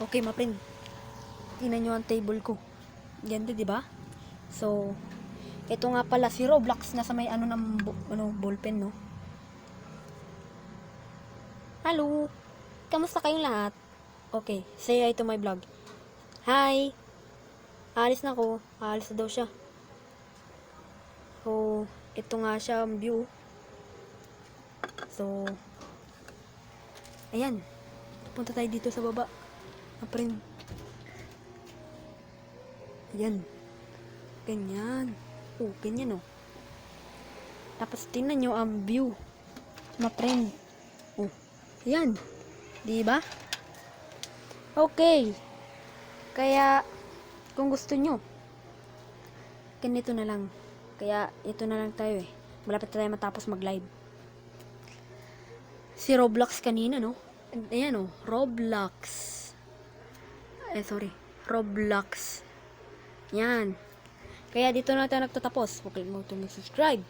Okay, mga friend. Tingnan nyo ang table ko. Ganda, di ba? So, ito nga pala si Roblox na sa may ballpen, no? Hello! Kamusta kayong lahat? Okay, say hi to my vlog. Hi! Alis na ako. Alis na daw siya. So, ito nga siya ang view. So, ayan. Punta tayo dito sa baba. Mga friend. Ayan. Ganyan. Oh, ganyan oh. Tapos tingnan nyo ang view. Mga friend. Oh, ayan. Diba? Okay. Kaya, kung gusto nyo, ganito na lang. Kaya, ito na lang tayo eh. Malapit na tayo matapos mag-live. Si Roblox kanina, no? Ayan oh, Roblox. Sorry. Roblox. Yan. Kaya dito na tayo nagtatapos. Huwag kalimutan mag-subscribe.